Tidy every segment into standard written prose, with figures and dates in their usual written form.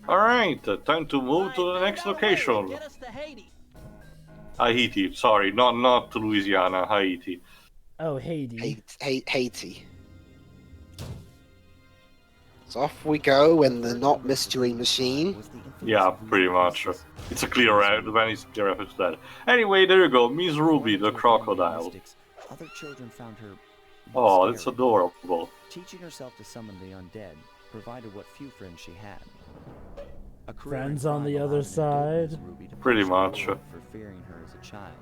Alright, time to move to the next location. Get us to Haiti. Haiti, sorry, not Louisiana, Haiti. Oh, Haiti. Haiti. So off we go in the not mystery machine. Yeah, pretty much. It's a clear route, the van is clear reference to that. Anyway, there you go, Miss Ruby, the crocodile. Other children found her Oh, that's scary. adorable. Teaching herself to summon the undead provided what few friends she had. A career Friends in on the crime other allowed an side. adult Ruby to Pretty punish much. her for fearing her as a child.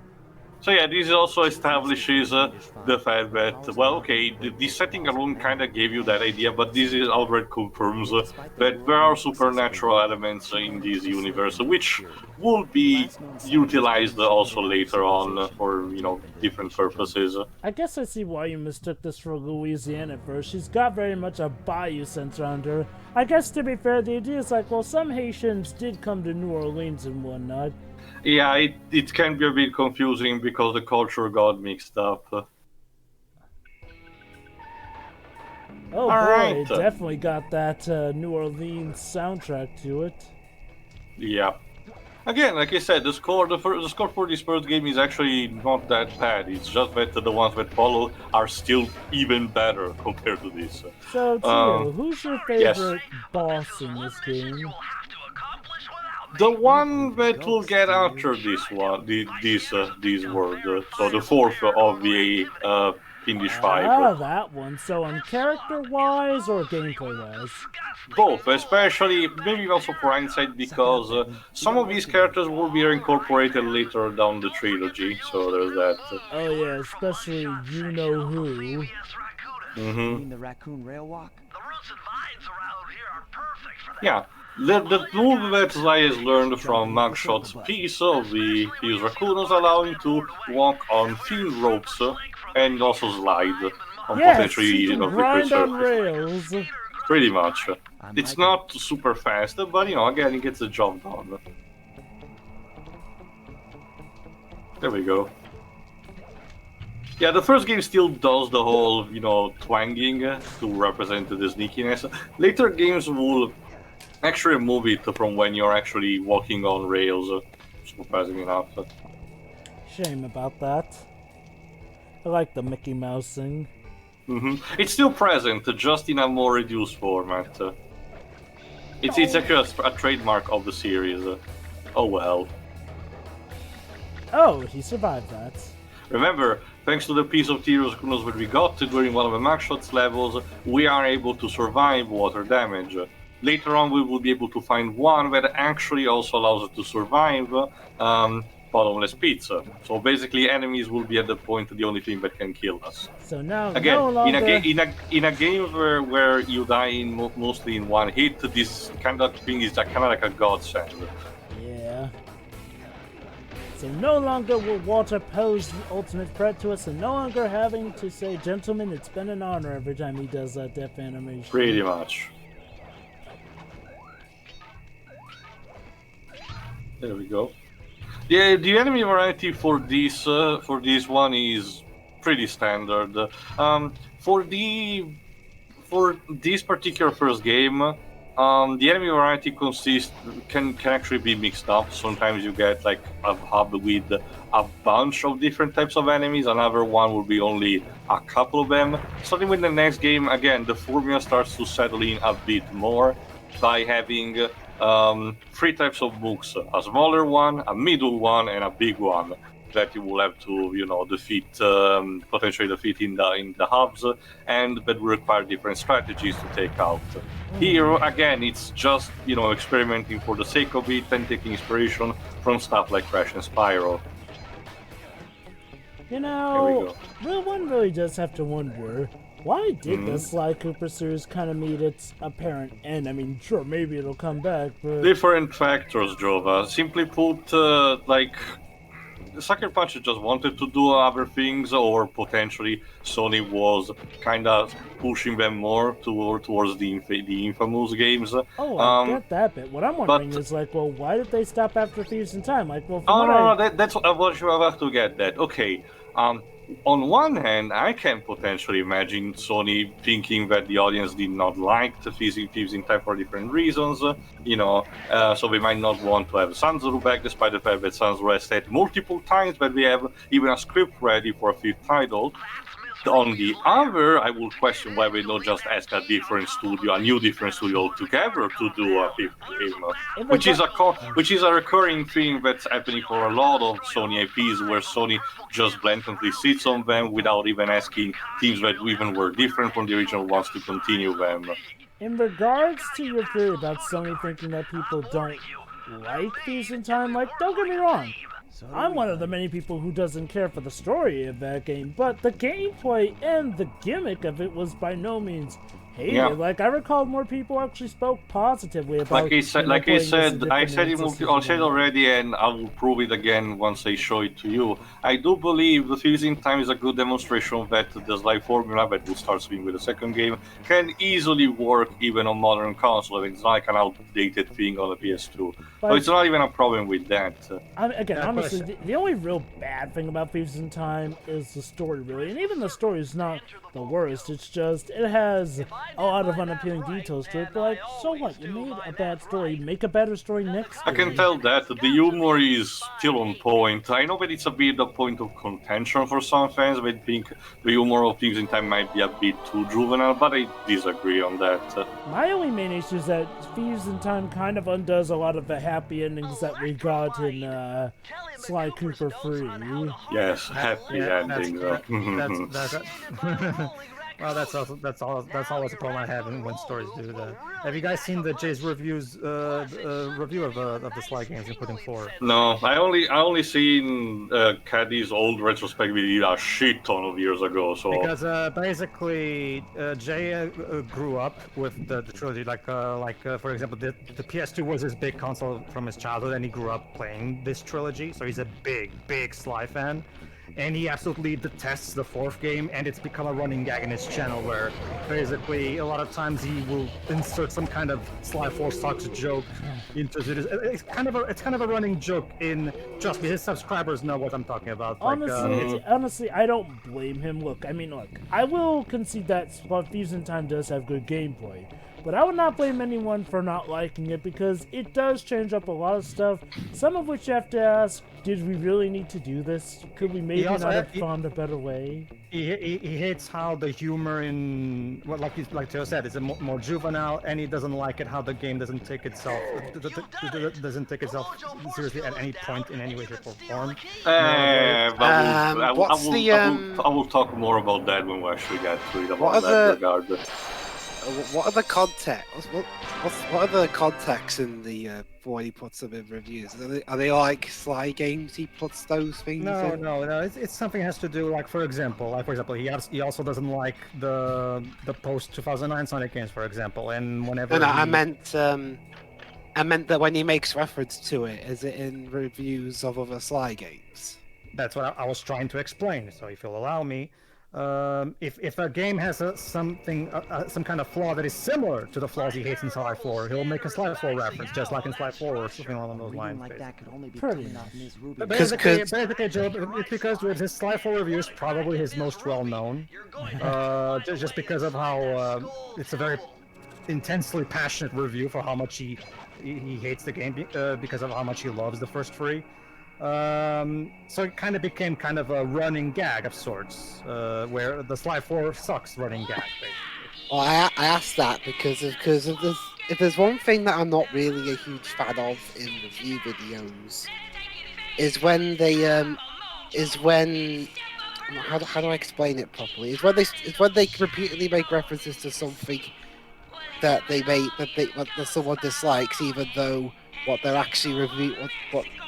So yeah, this also establishes the fact that, well, okay, the setting alone kind of gave you that idea, but this is outright confirms that there are supernatural elements in this universe, which will be utilized also later on for, you know, different purposes. I guess I see why you mistook this for Louisiana at first. She's got very much a bayou sense around her. I guess to be fair, the idea is like, well, some Haitians did come to New Orleans and whatnot. Yeah, it can be a bit confusing because the culture got mixed up. Oh boy, Alright. it definitely got that New Orleans soundtrack to it. Yeah. Again, like I said, the score for this first game is actually not that bad. It's just that the ones that follow are still even better compared to this. So, Tio, who's your yes. favorite boss in this game? The one that will get after this one, this world, so the fourth of the Finnish Ah, five. that one. So, on character-wise or gameplay-wise? Both, especially maybe also for hindsight, because some of these characters will be incorporated later down the trilogy. So there's that. Oh yeah, especially you know who. You Mm-hmm. mean the Raccoon rail walk? The roots and vines around here are perfect for that. Yeah. The move that Sly has learned from Mugshot's piece of the Thievius Racoonus allow him to walk on thin ropes and also slide on Yes, potentially you can different grind on surfaces. rails. Pretty much. It's not super fast, but you know, again, it gets the job done. There we go. Yeah, the first game still does the whole, you know, twanging to represent the sneakiness. Later games will actually move it from when you're actually walking on rails, surprisingly enough. Shame about that. I like the Mickey Mouse thing. It's still present, just in a more reduced format. It's actually a trademark of the series. Oh well. Oh, he survived that. Remember, thanks to the piece of Thievius Racoonus that we got during one of the Mugshot's levels, we are able to survive water damage. Later on, we will be able to find one that actually also allows us to survive bottomless pits. So basically, enemies will be at the point the only thing that can kill us. So now, Again, no longer... in a game where you die mostly in one hit, this kind of thing is kind of like a godsend. Yeah. So no longer will water pose the ultimate threat to us, and no longer having to say, "Gentlemen, it's been an honor" every time he does that death animation. Pretty much. There we go. The enemy variety for this one is pretty standard. For this particular first game, the enemy variety can actually be mixed up. Sometimes you get like a hub with a bunch of different types of enemies. Another one will be only a couple of them. Starting with the next game, again, the formula starts to settle in a bit more by having three types of books: a smaller one, a middle one, and a big one that you will have to, you know, defeat, potentially defeat in the hubs, and that will require different strategies to take out. Here, again, it's just, you know, experimenting for the sake of it and taking inspiration from stuff like Crash and Spyro. You Here we know, go. one really does have to wonder, why did the Sly Cooper series kind of meet its apparent end? I mean, sure, maybe it'll come back, but... Different factors, Jova. Simply put, like, Sucker Punch just wanted to do other things, or potentially Sony was kind of pushing them more towards the Infamous games. Oh, I get that bit. What I'm wondering is, like, well, why did they stop after Thieves in Time? Like, well, Oh, no, that's what you have to get that. Okay. On one hand, I can potentially imagine Sony thinking that the audience did not like the Thieves in Time for different reasons, so they might not want to have Sanzuru back, despite the fact that Sanzuru has said multiple times that we have even a script ready for a fifth title. On the other, I would question why they not just ask a new different studio altogether to do a fifth game, which is a recurring thing that's happening for a lot of Sony IPs, where Sony just blatantly sits on them without even asking teams that even were different from the original ones to continue them. In regards to your theory about Sony thinking that people don't like Thieves in Time, don't get me wrong. I'm one of the many people who doesn't care for the story of that game, but the gameplay and the gimmick of it was by no means hated. Yeah. I recall more people actually spoke positively about. I said already, and I will prove it again once I show it to you. I do believe the Thieves in Time is a good demonstration that the slide formula that will start swinging with the second game can easily work even on modern consoles. I mean, it's not like an outdated thing on the PS2. So it's not even a problem with that. Honestly, the only real bad thing about Thieves in Time is the story, really. And even the story is not the worst. It's just, it has a lot of unappealing details to it. But, so what? You made a bad story. Make a better story next time. I can tell that. The humor is still on point. I know that it's a bit a point of contention for some fans. They think the humor of Thieves in Time might be a bit too juvenile, but I disagree on that. My only main issue is that Thieves in Time kind of undoes a lot of the happy endings that we got in Sly Cooper 3. Yes, happy endings. Well, that's always a problem I have when stories do that. Have you guys seen the Jay's review of the Sly games, including 4? No, I only seen Caddy's old retrospect we did a shit ton of years ago. So because basically Jay grew up with the trilogy, for example, the PS2 was his big console from his childhood, and he grew up playing this trilogy, so he's a big Sly fan. And he absolutely detests the 4th game, and it's become a running gag in his channel where basically a lot of times he will insert some kind of Sly 4 sucks joke into it. It's kind of a running joke in, trust me, his subscribers know what I'm talking about. Honestly, I don't blame him. Look, I will concede that Thieves in Time does have good gameplay. But I would not blame anyone for not liking it, because it does change up a lot of stuff, some of which you have to ask, did we really need to do this? Could we maybe not have found a better way? He hates how the humor in, like Theo said, it's more juvenile, and he doesn't like it how the game doesn't take itself seriously at any point in any way, shape, or form. I will talk more about that when we actually get to it about that regard. What are the context? What are the contexts in the when he puts them in reviews? Are they like Sly games? He puts those things in? No. It's something has to do, for example, he also doesn't like the post 2009 Sonic games, for example. And whenever I meant that when he makes reference to it, is it in reviews of other Sly games? That's what I was trying to explain. So if you'll allow me. If a game has some kind of flaw that is similar to the flaws he hates in Sly 4, he'll make a Sly 4 reference, just like in Sly 4 or something along those lines. Basically, Joe, it's because with his Sly 4 review is probably his most well-known, just because of how it's a very intensely passionate review for how much he hates the game because of how much he loves the first 3. So it kind of became kind of a running gag of sorts, where the Sly 4 sucks running gag, basically. Well, I asked that because if there's one thing that I'm not really a huge fan of in review videos, is when they how do I explain it properly? Is when they repeatedly make references to something that someone dislikes, even though what they're actually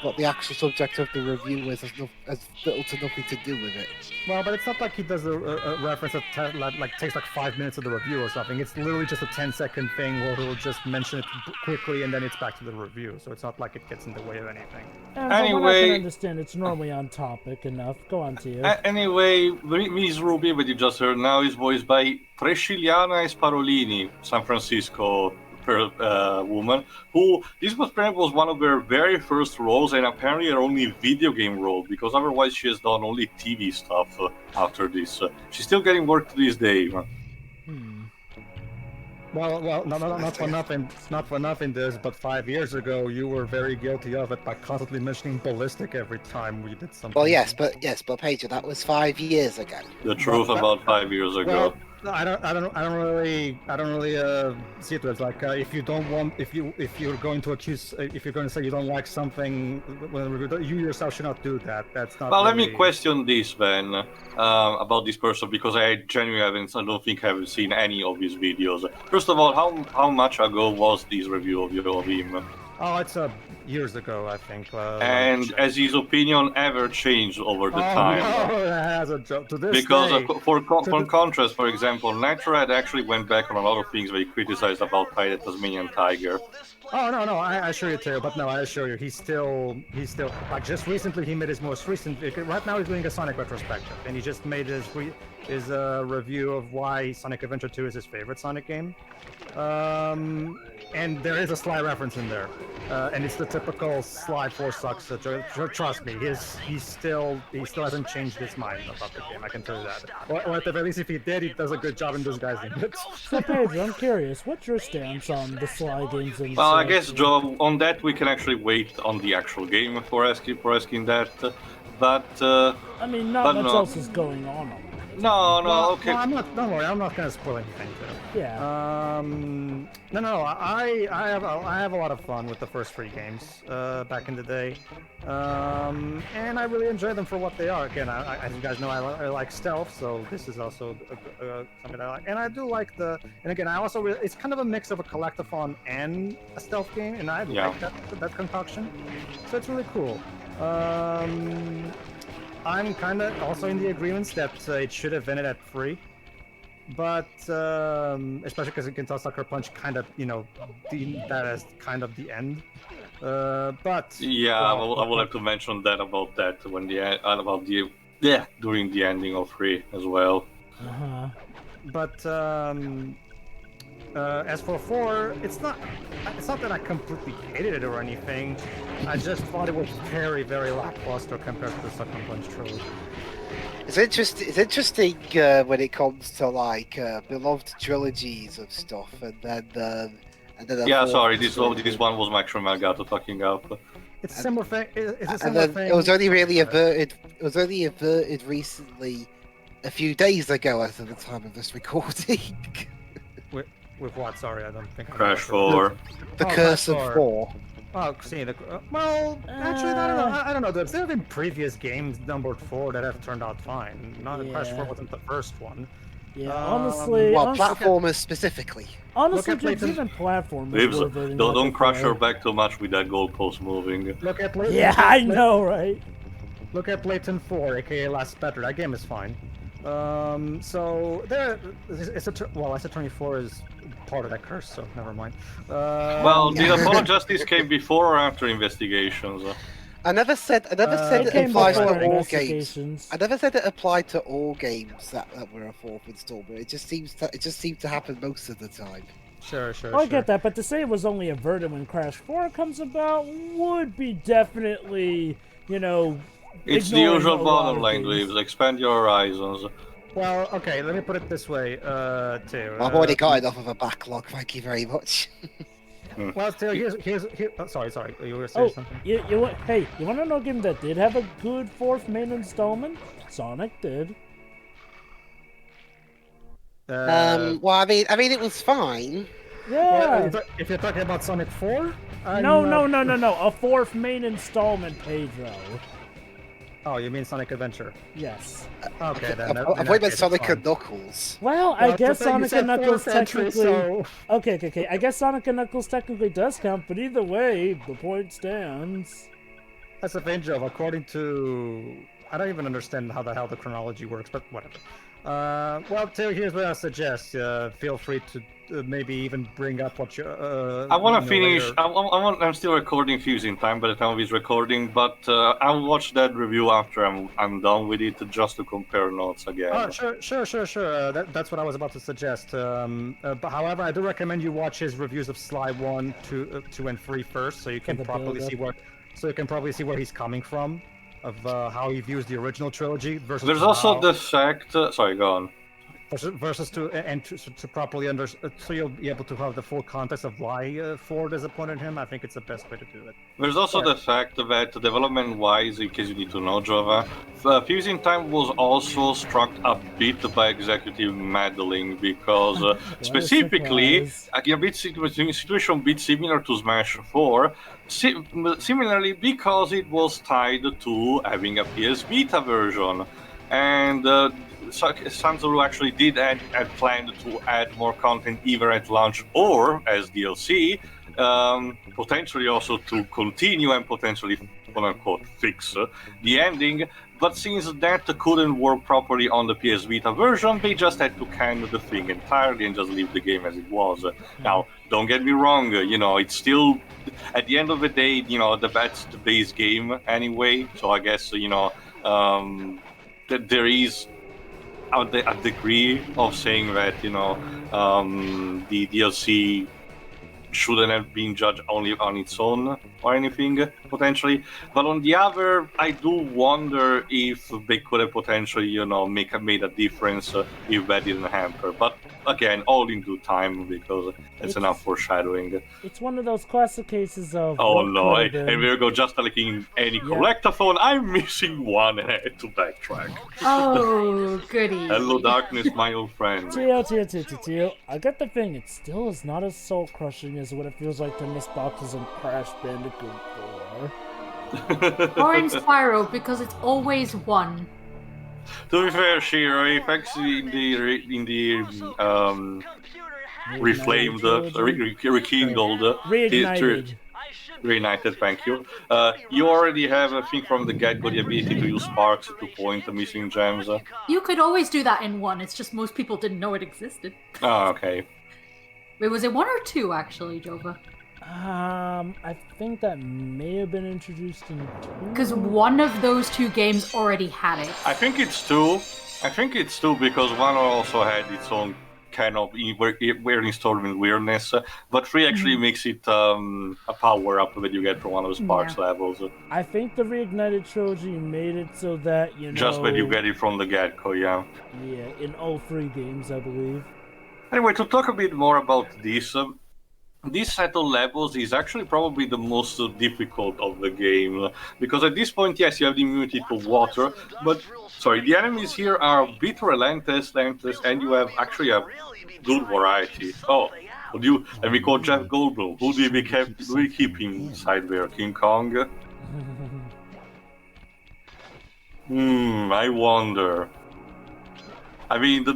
what the actual subject of the review is has little to nothing to do with it. Well, but it's not like he does a reference that takes 5 minutes of the review or something. It's literally just a 10-second thing where he'll just mention it quickly and then it's back to the review. So it's not like it gets in the way of anything. Anyway, I can understand it's normally on topic enough. Go on to you. Anyway, Miss Ruby, what you just heard now, is voiced by Trescigliana Sparolini, San Francisco woman who this was apparently was one of her very first roles, and apparently her only video game role, because otherwise she has done only TV stuff after this. She's still getting work to this day. Well, no, not for nothing. It's not for nothing, this, but 5 years ago you were very guilty of it by constantly mentioning ballistic every time we did something. Well, yes, but Pedro, that was 5 years ago. The truth about 5 years ago. Well, I don't really see it as like if you're going to say you don't like something, well, you yourself should not do that. That's not. Well, really... let me question this then about this person, because I genuinely don't think I have seen any of his videos. First of all, how much ago was this review of him? Oh, it's years ago, I think. And has his opinion ever changed over the time? No, it has a joke to this Because day. for contrast, for example, Nitrohead actually went back on a lot of things that he criticized about the Tasmanian tiger. Oh no, I assure you, Teo, but no, I assure you, he's still like just recently he made his most recent. Right now he's doing a Sonic retrospective, and he just made his review of why Sonic Adventure 2 is his favorite Sonic game. And there is a Sly reference in there, and it's the typical Sly 4 sucks. Trust me, he still hasn't changed his mind about the game. I can tell you that. Or at the very least, if he did, he does a good job in disguising it. So Pedro, I'm curious, what's your stance on the Sly games? And Well, I guess, Joe, on that we can actually wait on the actual game for asking that. But I mean, not much else is going on it. no, okay. Well, don't worry, I'm not gonna spoil anything. Too. Yeah. No. I have a lot of fun with the first 3 games back in the day, and I really enjoy them for what they are. Again, as you guys know, I like stealth, so this is also something I like. And I do like and again, I also it's kind of a mix of a collectathon and a stealth game, and I like that concoction. So it's really cool. I'm kind of also in the agreements that it should have ended at 3. But especially because you can tell Sucker Punch kind of, deemed that as kind of the end. But yeah, I will have to mention that about that when during the ending of 3 as well. But as for 4, it's not that I completely hated it or anything. I just thought it was very, very lackluster compared to the Sucker Punch trilogy. It's interesting when it comes to like beloved trilogies of stuff, and then yeah, sorry, this one was actually Margato talking up. It's a similar thing. It's a and similar then thing. it was only really averted. It was only averted recently, a few days ago, as of the time of this recording. With what? Sorry, I don't think. Crash 4. The Curse of 4. Oh, see, well, actually, I don't know. There have been previous games numbered 4 that have turned out fine. Crash 4 wasn't the first one. Yeah, honestly. Well, platformers specifically. Honestly, even platformers. Don't crush your back too much with that goalpost moving. Look at Layton. Yeah, I know, right? Look at Layton 4, aka Last Better. That game is fine. So there, Attorney 4 is part of that curse, so never mind. Well, the Apollo Justice came before or after Investigations? I never said it applies to all games. I never said it applied to all games that were a 4th installment. It just seemed to happen most of the time. Sure. I get that, but to say it was only averted when Crash 4 comes about would be definitely, It's the usual bottom line, Leaves. Expand your horizons. Well, okay, let me put it this way, too. I've already got enough of a backlog, thank you very much. Well, Teo, here's sorry, you were saying something? You want to know a game that did have a good 4th main installment? Sonic did. Well, I mean, it was fine. Yeah. Well, if you're talking about Sonic 4? No. A 4th main installment, Pedro. Oh, you mean Sonic Adventure? Yes. Okay, then. I played with Sonic and Knuckles. Well, I guess Sonic and Knuckles technically. So... Okay. I guess Sonic and Knuckles technically does count, but either way, the point stands. That's the thing, Joe. According to, I don't even understand how the hell the chronology works, but whatever. Well, Theo, here's what I suggest. Feel free to maybe even bring up what you. I want to finish. later. I'm still recording Fusing Time by the time of this recording, but I'll watch that review after I'm done with it, just to compare notes again. Oh, sure. That's what I was about to suggest. But however, I do recommend you watch his reviews of Sly 1, 2, 2 and 3 first, so you can the properly see build-up. probably see where he's coming from, of how he views the original trilogy versus. There's also the fact. Sorry, go on. Versus to properly understand, so you'll be able to have the full context of why Ford disappointed him. I think it's the best way to do it. There's also the fact that development-wise, in case you need to know, Java, Fusing Time was also struck a bit by executive meddling because specifically, a bit situation a bit similar to Smash 4, similarly because it was tied to having a PS Vita version, and Sanzaru actually did had planned to add more content either at launch or as DLC, potentially also to continue and potentially quote-unquote fix the ending. But since that couldn't work properly on the PS Vita version, they just had to can the thing entirely and just leave the game as it was. Now, don't get me wrong, it's still, at the end of the day, that's the base game anyway, so I guess, that there is a degree of saying that the DLC shouldn't have been judged only on its own or anything potentially, but on the other, I do wonder if they could have potentially made a difference if that didn't hamper. But again, all in due time, because it's enough foreshadowing. It's one of those classic cases of. Oh no! And there we go. Just like in any collectathon, I'm missing one and I had to backtrack. Oh, goody. Hello, darkness, my old friend. Teo. I get the thing. It still is not as soul crushing as what it feels like to miss boxes in Crash Bandicoot 4. Or in Spyro, because it's always one. To be fair, Shiro, if actually in the reflamed, rekindled, reignited, thank you. You already have, I think, from the get-go the ability to use sparks to point the missing gems. You could always do that in 1, it's just most people didn't know it existed. Oh, okay. Wait, was it 1 or 2, actually, Jova? I think that may have been introduced in 2. Because one of those 2 games already had it. I think it's 2. Because 1 also had its own kind of weird installment weirdness, but 3 actually makes it a power-up that you get from one of the sparks levels. I think the Reignited Trilogy made it so that, just when you get it from the get-go, yeah. Yeah, in all 3 games, I believe. Anyway, to talk a bit more about this set of levels is actually probably the most difficult of the game, because at this point, yes, you have the immunity to water, but the enemies here are a bit relentless, and you have actually a good variety. Oh, let me call Jeff Goldblum. Who do we keep inside there? King Kong? I wonder. I mean, the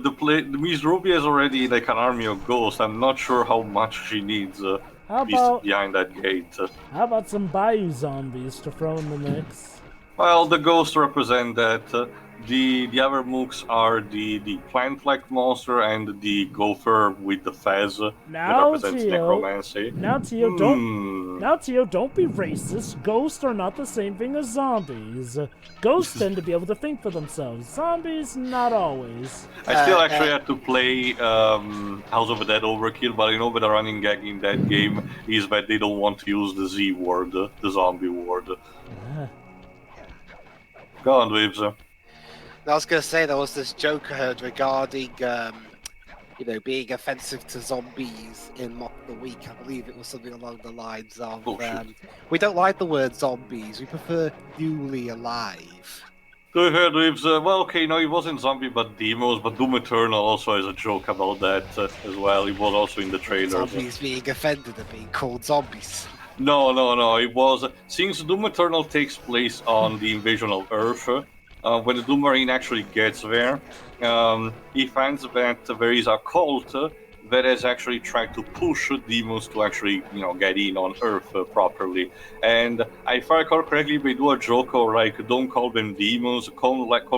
Miss Ruby is already like an army of ghosts. I'm not sure how much she needs behind that gate. How about some Bayou zombies to throw in the mix? Well, the ghosts represent that. The other mooks are the plant-like monster and the gopher with the fez that represents necromancy. Now, Teo, don't be racist. Ghosts are not the same thing as zombies. Ghosts tend to be able to think for themselves. Zombies, not always. I still actually had to play House of the Dead Overkill, but I know that the running gag in that game is that they don't want to use the Z word, the zombie word. Go on, Dweebs. I was going to say there was this joke I heard regarding, being offensive to zombies in Mock the Week. I believe it was something along the lines of, we don't like the word zombies, we prefer newly alive. To be fair, Dweebs, it wasn't zombie but demos, but Doom Eternal also has a joke about that as well. It was also in the trailer. Zombies being offended at being called zombies. No, it was, since Doom Eternal takes place on the invasion of Earth, when the Doom Marine actually gets there, he finds that there is a cult that has actually tried to push demons to actually, get in on Earth properly. And if I recall correctly, they do a joke or like, don't call them demons, call like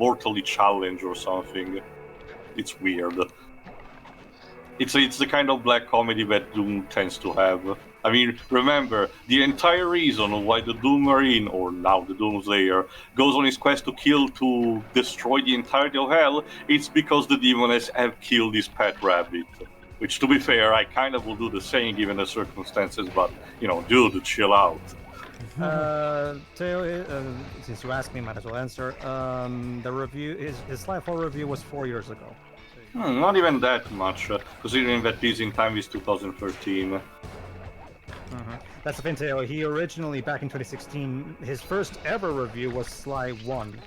mortally challenged or something. It's weird. It's the kind of black comedy that Doom tends to have. I mean, remember, the entire reason why the Doom Marine, or now the Doomslayer, goes on his quest to destroy the entirety of Hell, it's because the demons have killed his pet rabbit. Which, to be fair, I kind of will do the same given the circumstances, but, dude, chill out. Theo, since you asked me, might as well answer. The review, his Slide 4 review was 4 years ago. Not even that much, considering that Peace in Time is 2013. That's the thing, Theo. He originally, back in 2016, his first ever review was Sly 1.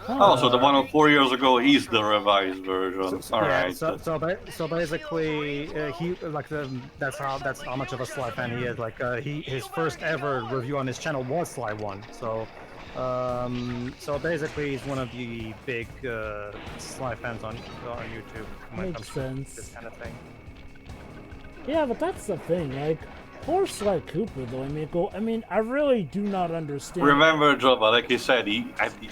Oh, so the one of 4 years ago is the revised version. Alright. So basically, that's how much of a Sly fan he is. Like, his first ever review on his channel was Sly 1. So basically, he's one of the big Sly fans on YouTube. Makes sense. This kind of thing. Yeah, but that's the thing, like, poor Sly Cooper, though. I mean, I really do not understand. Remember, Jova, like I said,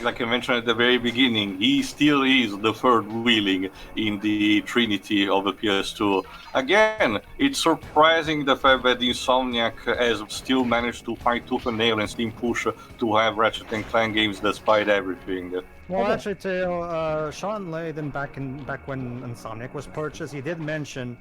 like I mentioned at the very beginning, he still is the third wheeling in the trinity of the PS2. Again, it's surprising the fact that Insomniac has still managed to fight tooth and nail and Steam push to have Ratchet & Clank games despite everything. Well, actually, Theo, Sean Layden, back when Insomniac was purchased, he did mention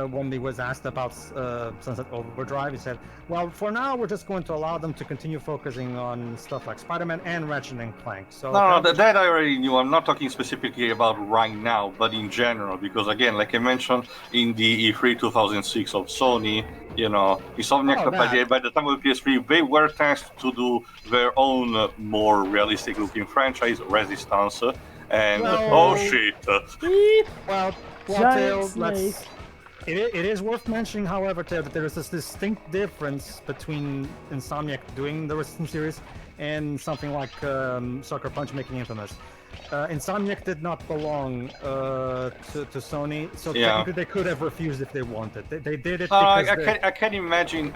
when he was asked about Sunset Overdrive, he said, well, for now, we're just going to allow them to continue focusing on stuff like Spider-Man and Ratchet & Clank. So no, that I already knew. I'm not talking specifically about right now, but in general, because again, like I mentioned in the E3 2006 of Sony, Insomniac, by the time of the PS3, they were tasked to do their own more realistic-looking franchise, Resistance, and oh shit! Well, Giant Theo, snake. It is worth mentioning, however, Theo, that there is this distinct difference between Insomniac doing the Resistance series and something like Sucker Punch making Infamous. Insomniac did not belong to Sony, so technically they could have refused if they wanted. They did it because I can imagine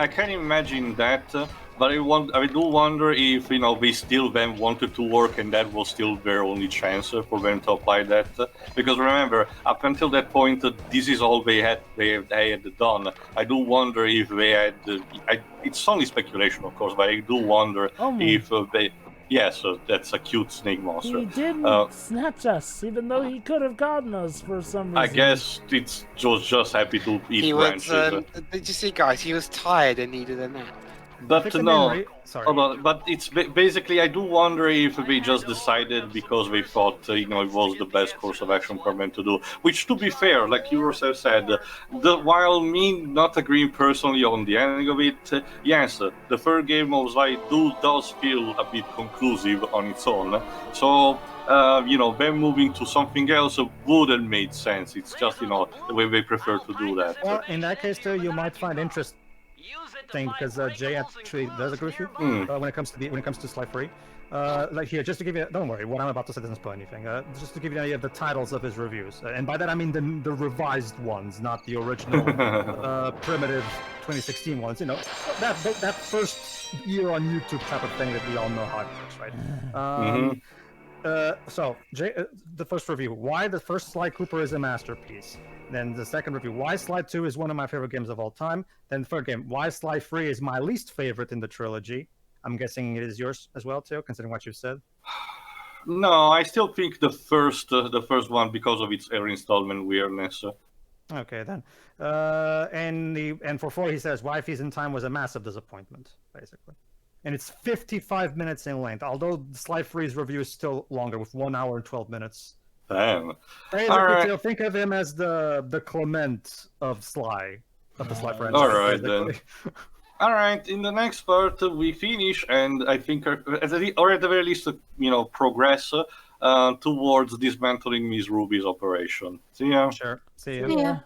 that, but I do wonder if they still then wanted to work and that was still their only chance for them to apply that. Because remember, up until that point, this is all they had done. I do wonder if they had. It's only speculation, of course, but I do wonder if they. Yes, that's a cute snake monster. He didn't snatch us, even though he could have gotten us for some reason. I guess it's just happy to eat branches. Did you see, guys? He was tired and needed a nap. But no, but it's basically, I do wonder if they just decided because they thought it was the best course of action for them to do. Which, to be fair, like you yourself said, while me not agreeing personally on the ending of it, yes, the third game of Sly does feel a bit conclusive on its own. So them moving to something else would have made sense. It's just the way they prefer to do that. Well, in that case, too, you might find interest. Because Jay actually does agree with you when it comes to Sly 3. Like here, just to give you, don't worry, what I'm about to say doesn't spoil anything. Just to give you an idea of the titles of his reviews, and by that I mean the revised ones, not the original primitive 2016 ones. That first year on YouTube type of thing that we all know how it works, right? So Jay, the first review: why the first Sly Cooper is a masterpiece. Then the second review, why Sly 2 is one of my favorite games of all time. Then the third game, why Sly 3 is my least favorite in the trilogy. I'm guessing it is yours as well, Theo, considering what you said. No, I still think the first one because of its every installment weirdness. Okay, then. And for 4, he says, why Fees in Time was a massive disappointment, basically. And it's 55 minutes in length, although Sly 3's review is still longer, with 1 hour and 12 minutes. Damn. Basically, think of him as the Clement of Sly, of the Sly franchise. Alright, then. Alright, in the next part, we finish, and I think, or at the very least, progress towards dismantling Miss Ruby's operation. See ya. Sure. See ya. Yeah.